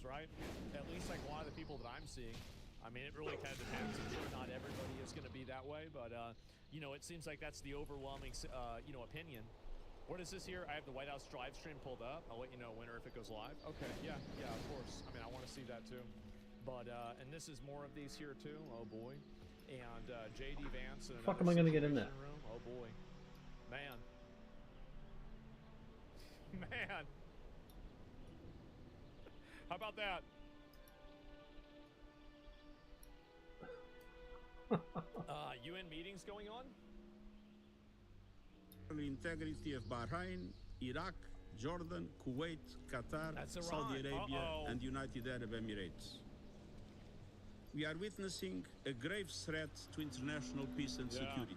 right? At least like a lot of the people that I'm seeing. I mean, it really kind of depends. I'm sure not everybody is going to be that way, but you know, it seems like that's the overwhelming, you know, opinion. What is this here? I have the White House live stream pulled up. I'll let you know winner if it goes live. Okay, yeah, of course. I mean, I want to see that too. But and this is more of these here too. Oh boy. And JD Vance. And fuck am I gonna get in there? Room. Oh boy, man, man. How about that? UN meetings going on. The integrity of Bahrain, Iraq, Jordan, Kuwait, Qatar, Saudi Arabia, and United Arab Emirates. We are witnessing a grave threat to international peace and security.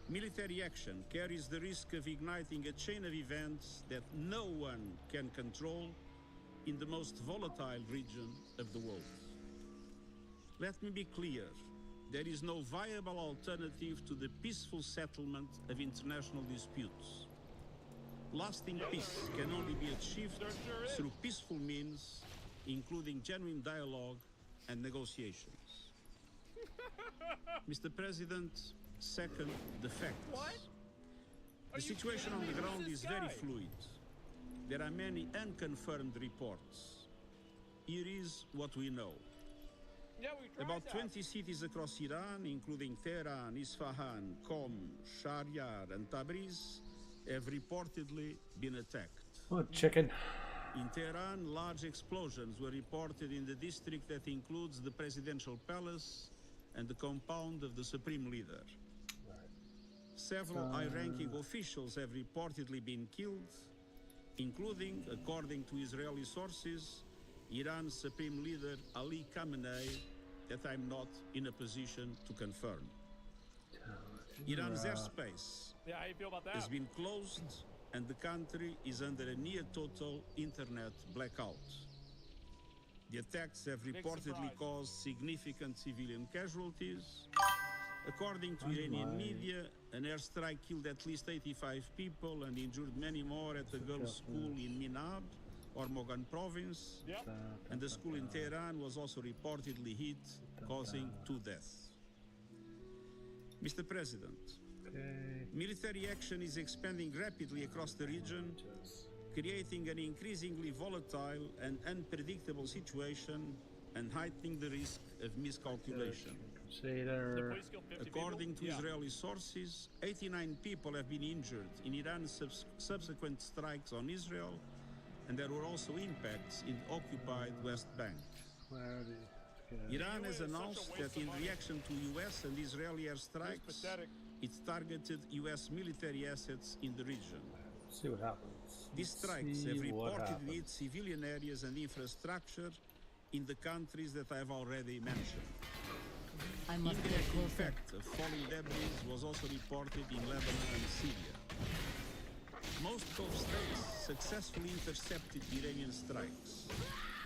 Military action carries the risk of igniting a chain of events that no one can control in the most volatile region of the world. Let me be clear. There is no viable alternative to the peaceful settlement of international disputes. Lasting peace can only be achieved through peaceful means, including genuine dialogue and negotiations. Mr. President, second, the facts. What? The situation on the ground is very fluid. There are many unconfirmed reports. Here is what we know. Yeah, About 20 cities across Iran, including Tehran, Isfahan, Qom, Shahryar, and Tabriz, have reportedly been attacked. Oh, chicken. In Tehran, large explosions were reported in the district that includes the presidential palace and the compound of the supreme leader. Several high-ranking officials have reportedly been killed, including, according to Israeli sources, Iran's supreme leader Ali Khamenei, that I'm not in a position to confirm. Iran's airspace how you feel about that? has been closed and the country is under a near-total internet blackout. The attacks have reportedly caused significant civilian casualties. According to Iranian media, an airstrike killed at least 85 people and injured many more at a girls' school in Minab, Hormozgan province, and the school in Tehran was also reportedly hit, causing 2 deaths. Mr. President, military action is expanding rapidly across the region, creating an increasingly volatile and unpredictable situation and heightening the risk of miscalculation. According to Israeli sources, 89 people have been injured in Iran's subsequent strikes on Israel, and there were also impacts in the occupied West Bank. Iran has announced that in reaction to US and Israeli airstrikes, it targeted US military assets in the region. See what happens. These strikes have reportedly hit civilian areas and infrastructure in the countries that I have already mentioned. Indirect effect of falling debris was also reported in Lebanon and Syria. Most Gulf states successfully intercepted Iranian strikes.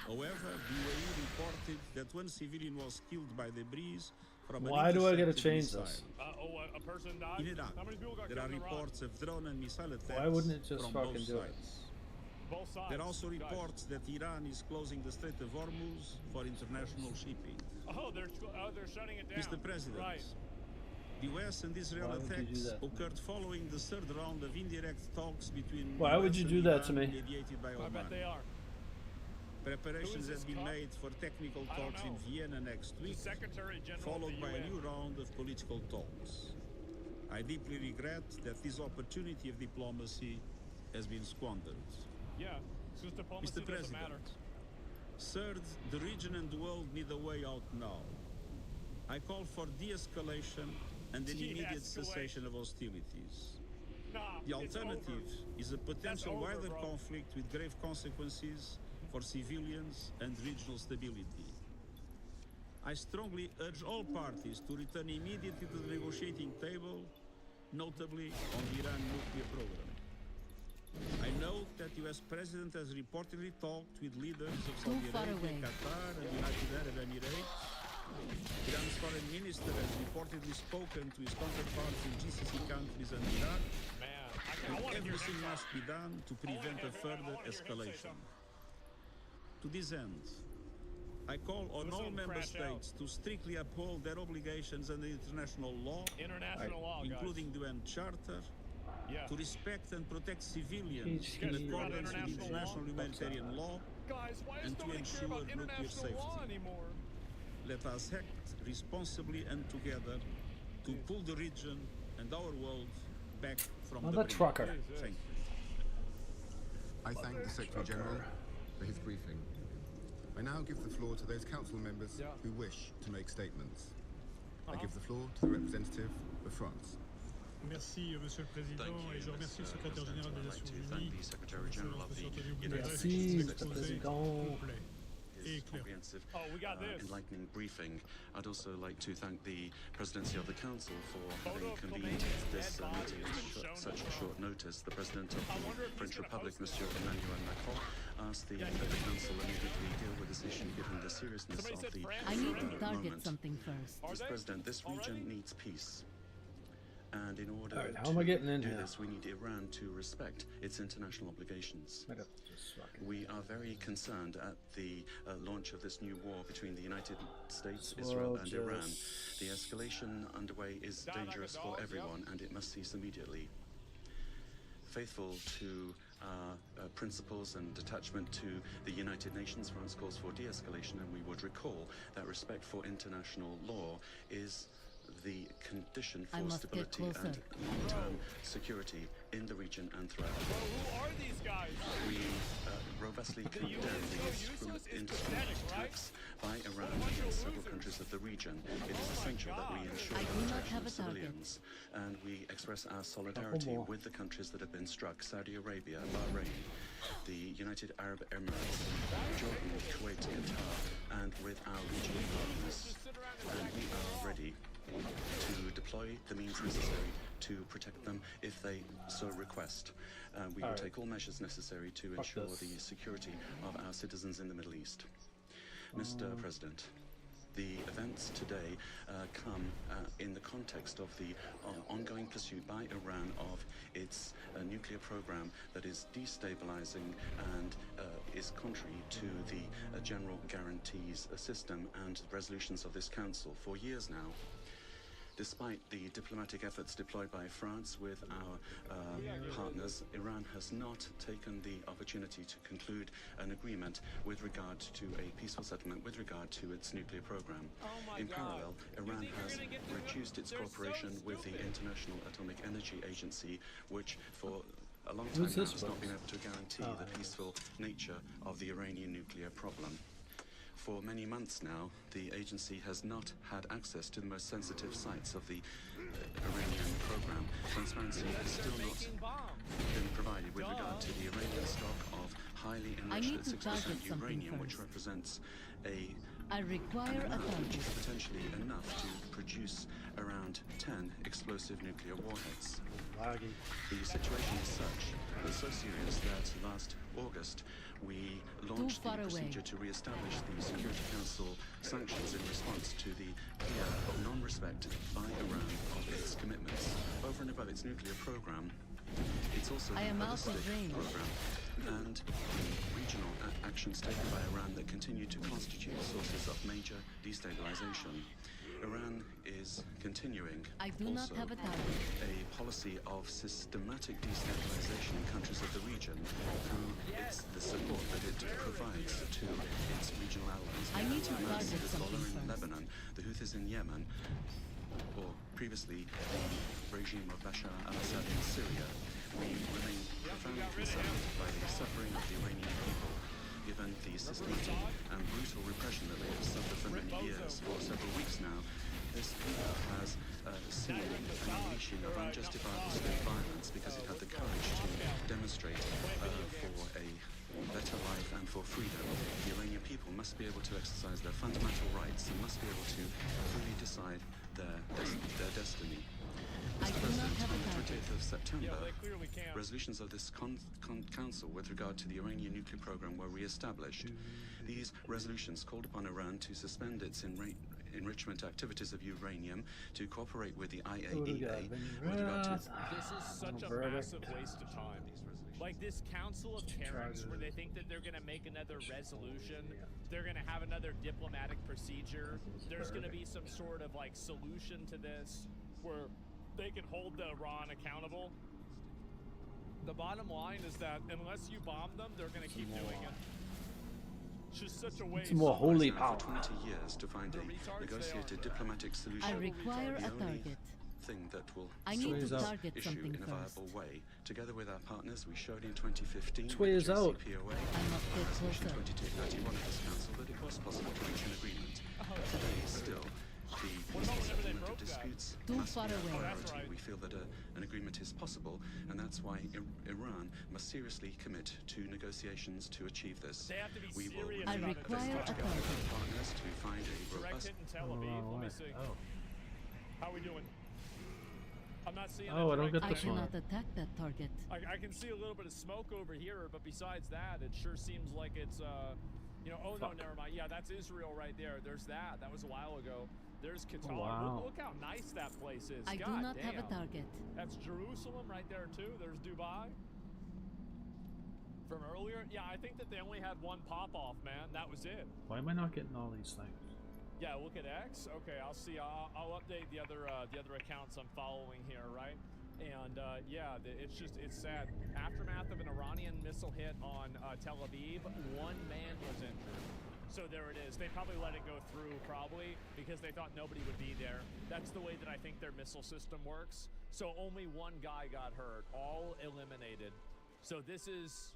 However, the UAE reported that one civilian was killed by debris from an Why do I gotta change missile. this? A person died? In Iraq, How many people got there are killed in reports of drone and missile attacks Why wouldn't it just from fucking both do it? sides. Both sides. There are also reports that Iran is closing the Strait of Hormuz for international shipping. Oh, they're shutting it down. Mr. President, Right. the US and Israel Why would you attacks do that? occurred following the third round of indirect talks between Why would US you and do that to Iran me? mediated by I Oman. bet they are. Preparations Who is have this been cop? made for technical I don't talks in know. Vienna next week, Secretary General followed of the by a UN. new round of political talks. I deeply regret that this opportunity of diplomacy has been squandered. Yeah, it's just diplomacy Mr. doesn't matter. President, third, the region and the world need a way out now. I call for de-escalation and an immediate cessation of hostilities. Nah, The it's alternative over. is a potential That's over, wider bro. conflict with grave consequences for civilians and regional stability. I strongly urge all parties to return immediately to the negotiating table, notably on the Iran nuclear program. I note that the US President has reportedly talked with leaders of Saudi Arabia, Qatar, and the United Arab Emirates. Iran's foreign minister has reportedly spoken to his counterparts in GCC countries and Iraq. Man, I want to hear Everything him must be done to prevent a further I wanna hear him say escalation. something. To this end, I call on Who's all gonna member crash out? states to strictly uphold their obligations under international law, International law, guys. including the UN Charter, Yeah. to respect and protect civilians Huge in key. accordance with International international law? humanitarian law, Guys, why does and to nobody care about ensure nuclear international law safety. anymore? Let us act responsibly and together to pull the region and our world back from the Another brink. trucker. Thank you. I thank the Secretary General for his briefing. I now give the floor to those council members who wish to make statements. I give the floor to the representative of France. Merci, Monsieur le Président, et je remercie le Secrétaire général des Nations Unies Merci, Mr. President. comprehensive, we got this. enlightening briefing. I'd also like to thank the Presidency of the Council for having convened this meeting at such short notice. The President of the French Republic, Monsieur Emmanuel Macron, asked the Council immediately deal with this issue given the seriousness Somebody of said the France I need to moment. target something first. Mr. President, this region needs peace. And in order Alright, how am I getting in to do here? this, we need Iran to respect its international obligations. I got this fucking- We are very concerned at the launch of this new war between the United States, Israel, and Iran. The escalation underway is dangerous for everyone, and it must cease immediately. Faithful to principles and attachment to the United Nations, France calls for de-escalation, and we would recall that respect for international law is the condition I for must get stability and closer. long-term security in the region and throughout the world. Who are these guys? We robustly condemn so these useless, it's indiscriminate pathetic, right? attacks by Iran against several countries of the region. It is essential that we ensure I the do not protection have of a target. civilians, and we express our solidarity more. with the countries that have been struck: Saudi Arabia, Bahrain, the United Arab Emirates, Jordan, Kuwait, Qatar, and with our regional partners. And we are ready to deploy the means necessary to protect them if they so request. We will take all measures necessary to ensure this. the security of our citizens in the Middle East. Mr. President, the events today come in the context of the ongoing pursuit by Iran of its nuclear program that is destabilizing and is contrary to the general guarantees system and resolutions of this council for years now. Despite the diplomatic efforts deployed by France with our partners, Iran has not taken the opportunity to conclude an agreement with regard to a peaceful settlement with regard to its nuclear program. In parallel, Iran has reduced its cooperation with the International Atomic Energy Agency, which for a long time Who's now this has not one? been able to guarantee the peaceful nature of the Iranian nuclear problem. For many months now, the agency has not had access to the most sensitive sites of the Iranian program. Transparency has still not been provided with regard to the Iranian stock of highly I need enriched to at 6% target something uranium, which first. represents a I require a amount which target. is potentially enough to produce around 10 explosive nuclear warheads. Laggy. The situation is such, it's so serious that last August we launched the far away. procedure to re-establish the Security Council sanctions in response to the clear non-respect by Iran of its commitments. Over and above its nuclear program, it's also I the am out of ballistic range. program and the regional actions taken by Iran that continue to constitute sources of major destabilization. Iran is continuing I do not also have a target. a policy of systematic destabilization in countries of the region through the support that it provides to its regional allies. I need to Hamas, target Hezbollah something in first. Lebanon, the Houthis in Yemen, or previously the regime of Bashar al-Assad in Syria. We remain profoundly concerned by the suffering of the Iranian people, given the systematic and brutal repression that they have suffered for many years. For several weeks now, this people has seen an unleashing of unjustifiable state violence because it had the courage to demonstrate for a better life and for freedom. The Iranian people must be able to exercise their fundamental rights and must be able to freely decide their destiny. I Mr. do not President, have a on the target. 20th of September, they clearly can't. resolutions of this council with regard to the Iranian nuclear program were re-established. These resolutions called upon Iran to suspend its enrichment activities of uranium, to cooperate with the IAEA with regard to This is such a verdict. massive waste of time. like this council of parents where they think that they're going to make another resolution, they're going to have another diplomatic procedure, there's going to be some sort of like solution to this where they can hold the Iran accountable. The bottom line is that unless you bomb them, they're going to keep doing it. It's just such a waste. It's more holy now power. for 20 years to find a negotiated diplomatic solution. I require The a only target. thing that will I need to solve target this issue something in a first. viable way. Together with our partners, we showed in 2015 Which way is with out? JCPOA I must get Resolution closer. 2231 of this council that it was possible to reach an agreement. Today, still, the peaceful settlement of disputes Too must far be our away. priority. Right. We feel that an agreement is possible, and that's why Iran must seriously commit to negotiations to achieve this. They have to be We will serious I about it. require a together with target. our partners to find a Direct robust hit in Tel Aviv. Let me see. Oh. How we doing? I'm not seeing. Oh, I don't get I this one. cannot attack that target. I can see a little bit of smoke over here, but besides that, it sure seems like it's you know. Oh no, Fuck. never mind. Yeah, that's Israel right there. There's that. That was a while ago. There's Qatar. Wow. Look how nice that place is. I God do not damn. have a target. That's Jerusalem right there too. There's Dubai. From earlier, yeah, I think that they only had one pop-off, man. That was it. Why am I not getting all these things? Yeah, look at X. Okay, I'll see. I'll update the other accounts I'm following here, right? And yeah, it's sad. Aftermath of an Iranian missile hit on Tel Aviv, one man was injured. So there it is. They probably let it go through, probably, because they thought nobody would be there. That's the way that I think their missile system works. So only one guy got hurt, all eliminated. So this is...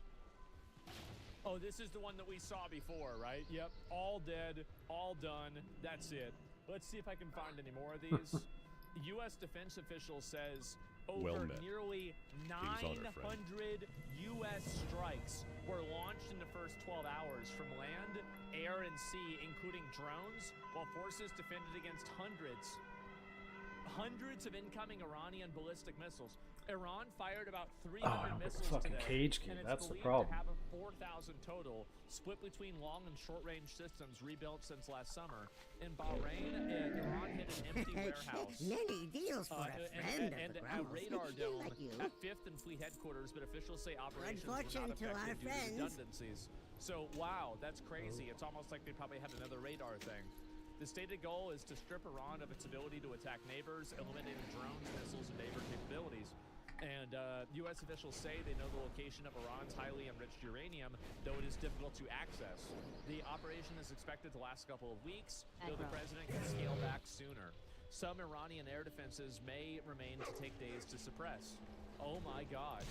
Oh, this is the one that we saw before, right? Yep, all dead, all done, that's it. Let's see if I can find any more of these. U.S. defense official says over nearly 900 U.S. strikes were launched in the first 12 hours from land, air, and sea, including drones, while forces defended against hundreds of incoming Iranian ballistic missiles. Iran fired about 300 Oh, I don't get the missiles fucking today, cage key. and it's That's the believed problem. to have a 4,000 total, split between long and short-range systems rebuilt since last summer. In Bahrain, Iran hit an empty warehouse. Many deals for a friend and of the a Grumbles. radar dome Like you. at 5th and Fleet headquarters, but officials say operations were fortune not to our affected due to friends. redundancies. So, wow, that's crazy. It's almost like they probably had another radar thing. The stated goal is to strip Iran of its ability to attack neighbors, eliminating drones, missiles, and neighbor capabilities. And U.S. officials say they know the location of Iran's highly enriched uranium, though it is difficult to access. The operation is expected to last a couple of weeks, though the president can scale back sooner. Some Iranian air defenses may remain to take days to suppress. Oh my God.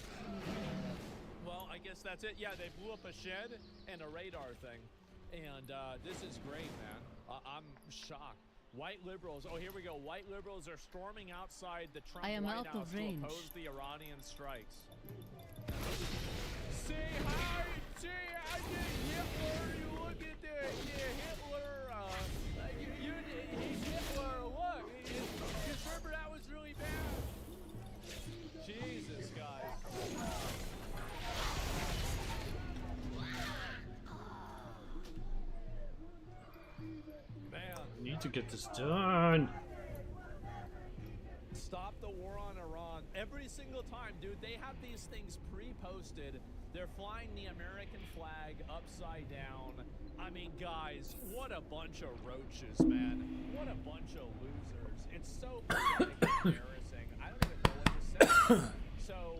Well, I guess that's it. Yeah, they blew up a shed and a radar thing. And this is great, man. I'm shocked. White liberals. Oh, here we go. White liberals are storming outside the Trump I am White out House of to range. oppose the Iranian strikes. Say hi. Say hi to Hitler. You look at that. Yeah, Hitler. He's Hitler. Look. Because remember, that was really bad. Jesus, guys. Man. I need to get this done. Stop the war on Iran. Every single time, dude, they have these things pre-posted. They're flying the American flag upside down. I mean, guys, what a bunch of roaches, man. What a bunch of losers. It's so pathetic and embarrassing. I don't even know what to say. So,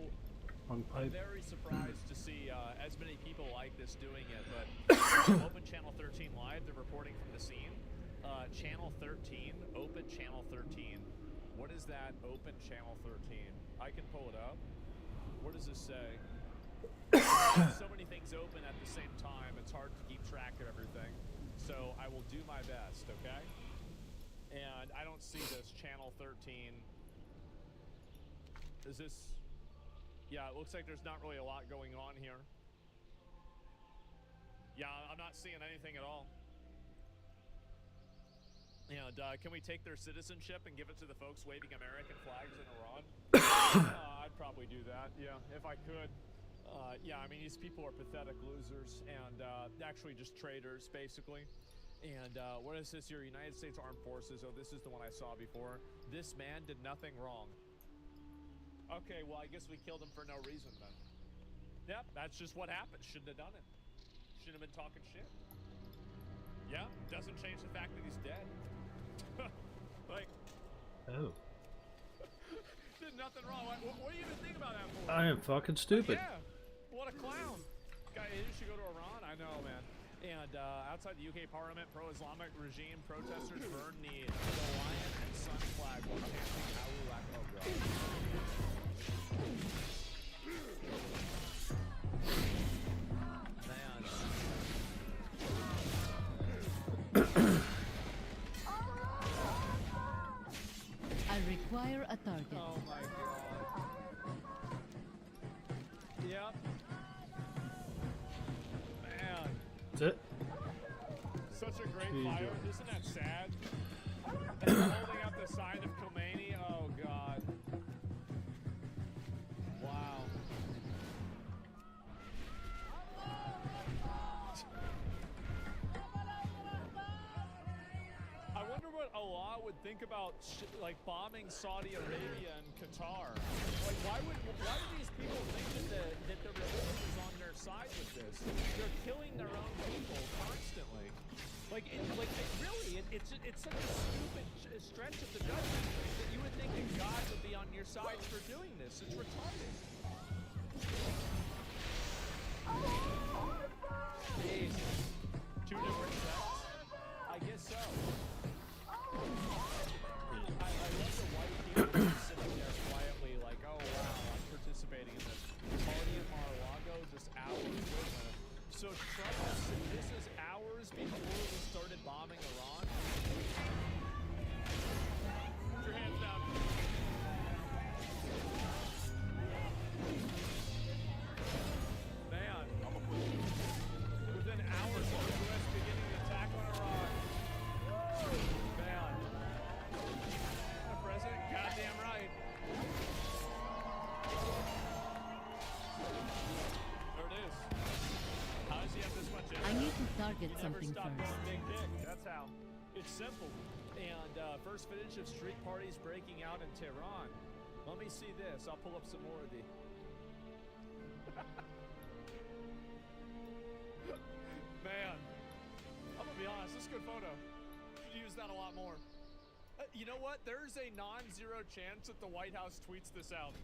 Wrong I'm pipe. very surprised to see as many people like this doing it, but Open Channel 13 Live, they're reporting from the scene. Channel 13, Open Channel 13. What is that, Open Channel 13? I can pull it up. What does this say? So many things open at the same time, it's hard to keep track of everything. So I will do my best, okay? And I don't see this, Channel 13. Is this... Yeah, it looks like there's not really a lot going on here. Yeah, I'm not seeing anything at all. And can we take their citizenship and give it to the folks waving American flags in Iran? I'd probably do that, yeah, if I could. Yeah, I mean, these people are pathetic losers and actually just traitors, basically. And what is this here? United States Armed Forces. Oh, this is the one I saw before. This man did nothing wrong. Okay, well, I guess we killed him for no reason then. Yep, that's just what happened. Shouldn't have done it. Shouldn't have been talking shit. Yeah, doesn't change the fact that he's dead. Like, Oh. did nothing wrong. Like, what do you even think about that for? I am fucking stupid. Yeah, what a clown. Guy, he should go to Iran. I know, man. And outside the UK Parliament, pro-Islamic regime protesters burned the lion and sun flag while chanting Allahu Akbar. Oh, God. I require a target. Oh my god. Yep. Man. That's it? Such a great Jesus. fire. Isn't that sad? And they're holding up the sign of Khomeini. Oh god. Wow. I wonder what Allah would think about like bombing Saudi Arabia and Qatar. Like, why do these people think that the religion is on their side with this? They're killing their own people constantly. It's such a stupid stretch of the judgment that you would think that God would be on your side for doing this. It's retarded. Jesus. Two different sets? I guess so. I love the white people sitting there quietly like, oh wow, I'm participating in this party in Mar-a-Lago just hours later. So Trump, this is hours before we started bombing Iran? Put your hands down. Man. Within hours of the U.S. beginning the attack on Iran. Man. The president, goddamn right. There it is. How does he have this much I need to target something Never stop first. going big dick. That's how. It's simple. And first footage of street parties breaking out in Tehran. Let me see this. I'll pull up some more of the. Man, I'm gonna be honest. This is a good photo. Should use that a lot more. You know what? There's a non-zero chance that the White House tweets this out.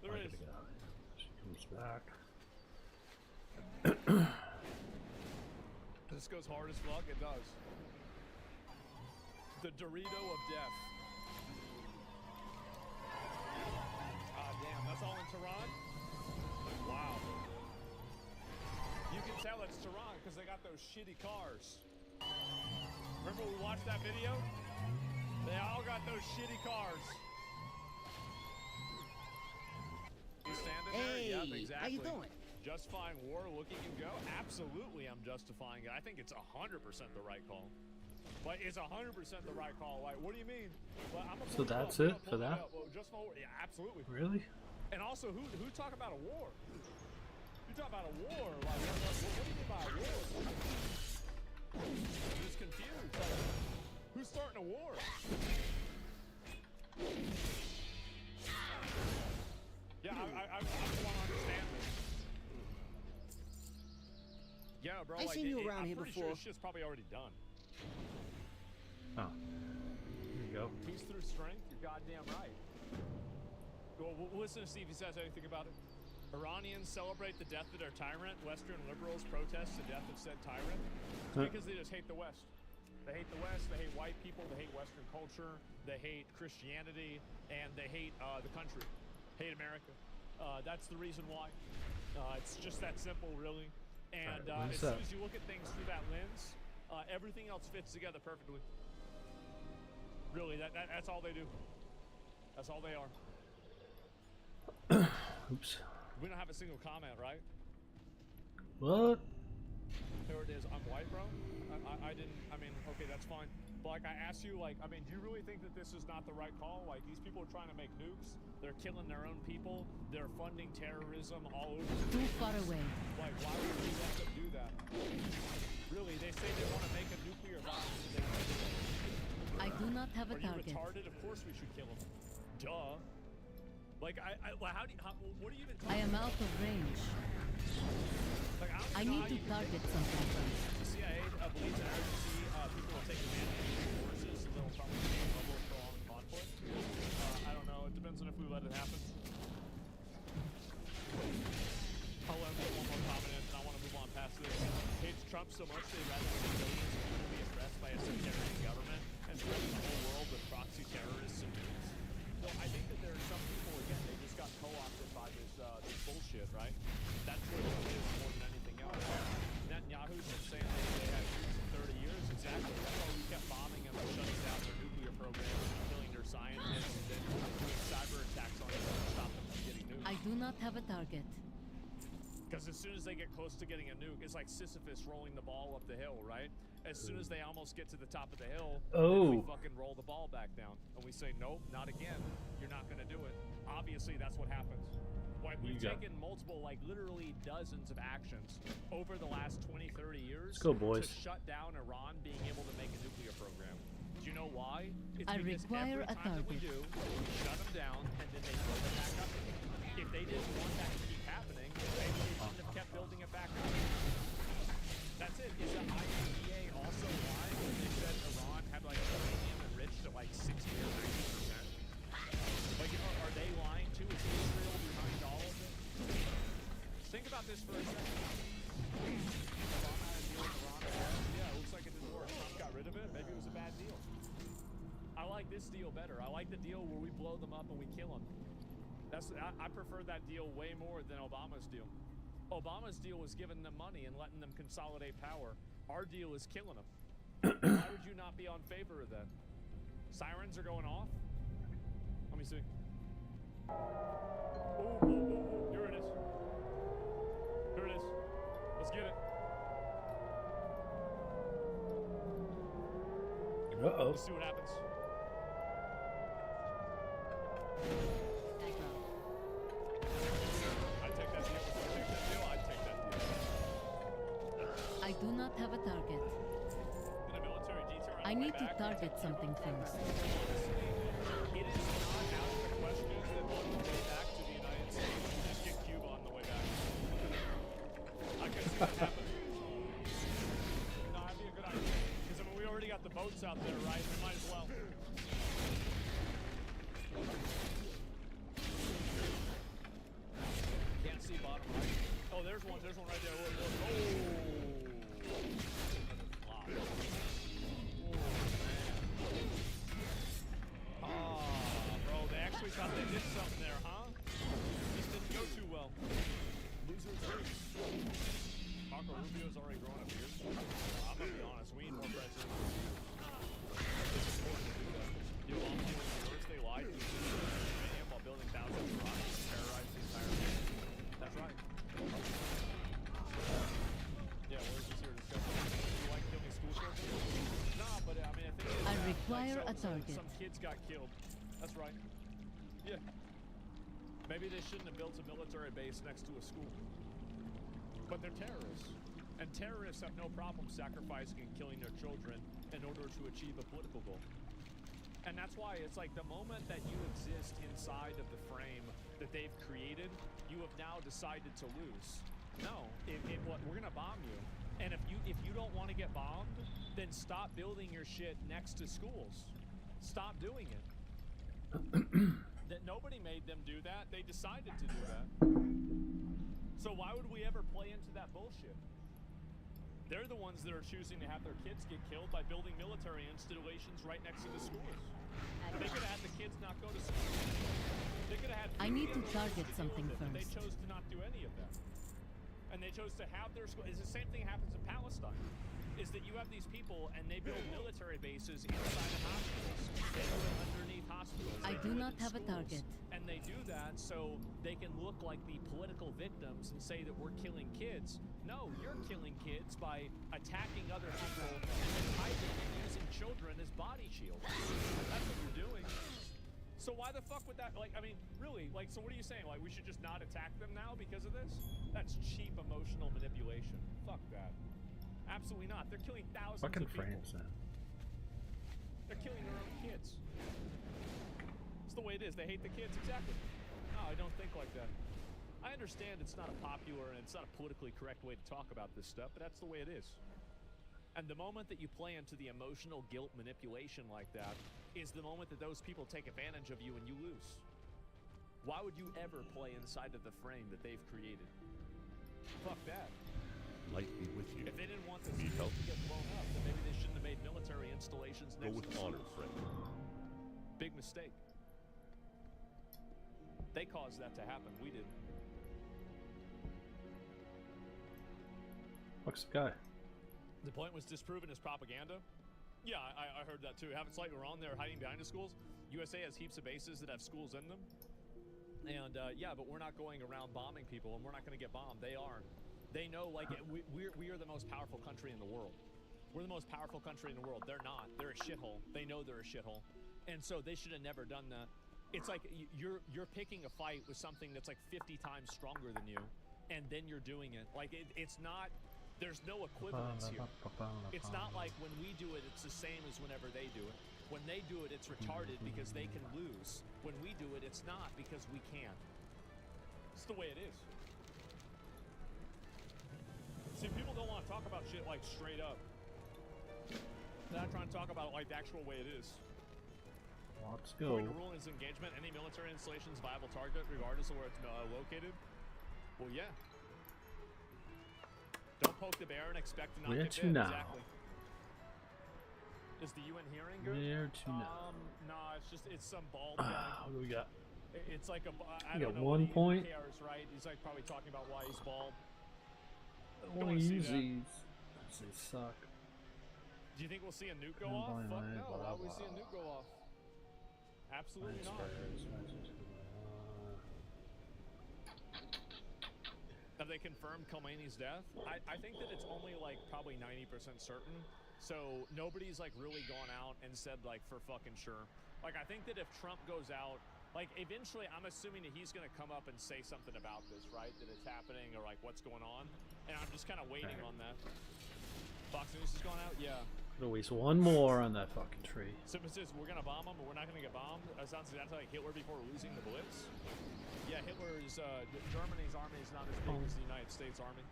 There I is. gotta get out of here. She comes back. This goes hard as fuck. It does. The Dorito of death. Ah, damn. That's all in Tehran? Wow. You can tell it's Tehran because they got those shitty cars. Remember we watched that video? They all got those shitty cars. You standing there? Hey, Yep, exactly. how you doing? Justifying war, look at you go. Absolutely, I'm justifying it. I think it's 100% the right call. Like, it's 100% the right call. Like, what do you mean? Well, I'm So that's it for that? Well, just for war. Yeah, absolutely. Really? And also, who talk about a war? You talk about a war? Like, what do you mean by a war? I'm just confused. Like, who's starting a war? Yeah, I want to understand this. Yeah, bro. I seen you around here I'm pretty before. sure this shit's probably already done. Oh. Here you go. Peace through strength. You're goddamn right. Well, we'll listen to see if he says anything about it. Iranians celebrate the death of their tyrant. Western liberals protest the death of said tyrant. It's because they just hate the West. They hate the West. They hate white people. They hate Western culture. They hate Christianity, and they hate the country. Hate America. That's the reason why. It's just that simple, really. And as soon as you look at things through that lens, everything else fits together perfectly. Really, that's all they do. That's all they are. Oops. We don't have a single comment, right? What? There it is. I'm white, bro. I didn't. I mean, okay, that's fine. But like, I asked you, like, I mean, do you really think that this is not the right call? Like, these people are trying to make nukes. They're killing their own people. They're funding terrorism all over. Too far away. Like, why would we let them do that? Really, they say they want to make a nuclear bomb. I do not have a Are you target. retarded? Of course we should kill them. Duh. Like, how what do you even? I am out of range. Like, I need to target something first. The CIA believes that as you see people will take advantage of these forces, so they'll probably be a level of prolonged conflict. I don't know. It depends on if we let it happen. I'll let me one more comment, and I want to move on past this. Hates Trump so much they'd rather see millions of people be oppressed by a sectarian government and threaten the whole world with proxy terrorists and nukes. So I think that there are some people, again, they just got co-opted by this bullshit, right? That's what it is more than anything else. Netanyahu's been saying they had nukes in 30 years. Exactly. That's why we kept bombing them and shutting down their nuclear program and killing their scientists and then doing cyber attacks on them to stop them from getting nukes. I do not have a target. Because as soon as they get close to getting a nuke, it's like Sisyphus rolling the ball up the hill, right? As soon as they almost get to the top of the hill, then we fucking roll the ball back down. And we say, nope, not again. You're not going to do it. Obviously, that's what happens. Like, we've taken multiple, like literally dozens of actions over the last 20, 30 years to shut down Iran being able to make a nuclear program. Do you know why? It's I because require every a time that we target. do, we shut them down and then they build it back up again. If they didn't want that to keep happening, maybe they shouldn't have kept building it back up. That's it. Is the IAEA also lying when they said Iran had like uranium enriched at like 60 or 90%? Like, are they lying too? Is Israel behind all of it? Think about this for a second. Obama had a deal with Iran. Yeah, it looks like it didn't work. Trump got rid of it. Maybe it was a bad deal. I like this deal better. I like the deal where we blow them up and we kill them. I prefer that deal way more than Obama's deal. Obama's deal was giving them money and letting them consolidate power. Our deal is killing them. Why would you not be on favor of that? Sirens are going off. Let me see. Ooh, here it is. Here it is. Let's get it. Uh-oh. Let's see what happens. I do not have a target. I need to target something first. It is not out of the question that on the way back to the United States, you just get Cuba on the way back. I can see that happen. No, that'd be a good idea. Because I mean, we already got the boats out there, right? We might as well. Can't see bottom right. Oh, there's one right there. Look, look. Oh! Wow. Bro, they actually thought they did something there, huh? Just didn't go too well. Losers lose. Marco Rubio's already grown a beard. I'm gonna be honest, we need more presidents. It's important to do that. You know, I'm dealing with words, they lied to uranium while building thousands of rockets to terrorize the entire nation. That's right. Yeah, where's this here discussion? Do you like killing school children? No, but I mean, I think I require a target. Some kids got killed. That's right. Yeah. Maybe they shouldn't have built a military base next to a school. But they're terrorists. And terrorists have no problem sacrificing and killing their children in order to achieve a political goal. And that's why it's like the moment that you exist inside of the frame that they've created, you have now decided to lose. No, we're gonna bomb you. And if you don't want to get bombed, then stop building your shit next to schools. Stop doing it. That nobody made them do that. They decided to do that. So why would we ever play into that bullshit? They're the ones that are choosing to have their kids get killed by building military installations right next to the schools. They could have had the kids not go to school. They could have had. I need to target something first. They chose to not do any of that. And they chose to have their school. It's the same thing happens in Palestine. Is that you have these people and they build military bases inside of hospitals. They do it underneath hospitals. I do not have a target. And they do that so they can look like the political victims and say that we're killing kids. No, you're killing kids by attacking other people and then hiding and using children as body shields. That's what you're doing. So why the fuck would that, like, I mean, really, like, so what are you saying? Like, we should just not attack them now because of this? That's cheap emotional manipulation. Fuck that. Absolutely not. They're killing thousands of people. Frames that. They're killing their own kids. It's the way it is. They hate the kids. Exactly. No, I don't think like that. I understand it's not a popular and it's not a politically correct way to talk about this stuff, but that's the way it is. And the moment that you play into the emotional guilt manipulation like that is the moment that those people take advantage of you and you lose. Why would you ever play inside of the frame that they've created? Fuck that. Light be with you. If they didn't want this to get blown up, then maybe they shouldn't have made military installations next Go with to honor, schools. friend. Big mistake. They caused that to happen. We didn't. Fuck's the guy? The point was disproven as propaganda? Yeah, I heard that too. Haven't slightly wrong there, hiding behind the schools. USA has heaps of bases that have schools in them. And yeah, but we're not going around bombing people, and we're not going to get bombed. They are. They know, like, we are the most powerful country in the world. We're the most powerful country in the world. They're not. They're a shithole. They know they're a shithole. And so they should have never done that. It's like you're picking a fight with something that's like 50 times stronger than you, and then you're doing it. Like, it's not... There's no equivalence here. It's not like when we do it, it's the same as whenever they do it. When they do it, it's retarded because they can lose. When we do it, it's not because we can't. It's the way it is. See, people don't want to talk about shit like straight up. They're not trying to talk about it like the actual way it is. Let's go. According to rule in its engagement, any military installation is a viable target regardless of where it's located. Well, yeah. Don't poke the bear and expect to not Where get to bit. now? Exactly. Is the UN hearing good? Where to now? Nah, it's some bald guy. What do we got? It's like a, I You don't got know. 1 point. Who cares, right? He's like probably talking about why he's bald. I Don't want wanna to see use that. these. They suck. Do you think we'll see a nuke go Blah, off? blah, Fuck no. blah, Why would we blah. see a nuke go off? Absolutely not. Have they confirmed Khomeini's death? I think that it's only like probably 90% certain. So nobody's like really gone out and said like for fucking sure. Like I think that if Trump goes out, like eventually I'm assuming that he's gonna come up and say something about this, right? That it's happening or like what's going on. And I'm just kind of waiting on that. Fox News has gone out? Yeah. Could always one more on that fucking tree. Simon says we're gonna bomb them, but we're not gonna get bombed. Sounds exactly like Hitler before losing the Blitz. Yeah, Hitler's Germany's army is not as big as the United States army.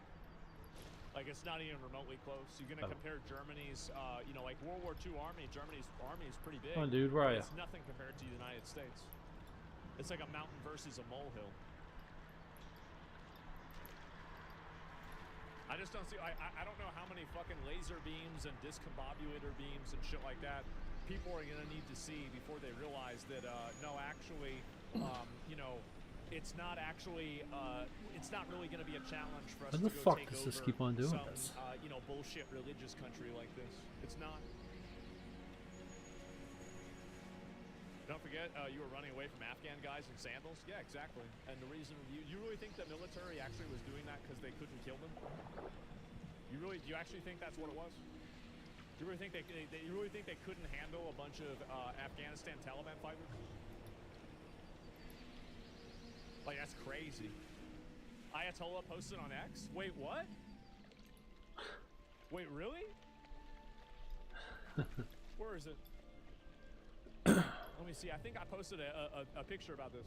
Like it's not even remotely close. You're gonna compare Germany's, you know, like World War II army. Germany's army is pretty big. Come on, dude, where are you? It's nothing compared to the United States. It's like a mountain versus a molehill. I just don't see. I don't know how many fucking laser beams and discombobulator beams and shit like that people are gonna need to see before they realize that no, actually, you know, it's not actually, it's not really gonna be a challenge for us Why to the go fuck take does over this keep on doing some, this? you know, bullshit religious country like this. It's not. Don't forget, you were running away from Afghan guys in sandals. Yeah, exactly. And the reason you really think the military actually was doing that because they couldn't kill them? Do you actually think that's what it was? Do you really think you really think they couldn't handle a bunch of Afghanistan Taliban fighters? Like that's crazy. Ayatollah posted on X. Wait, what? Wait, really? Where is it? Let me see. I think I posted a picture about this.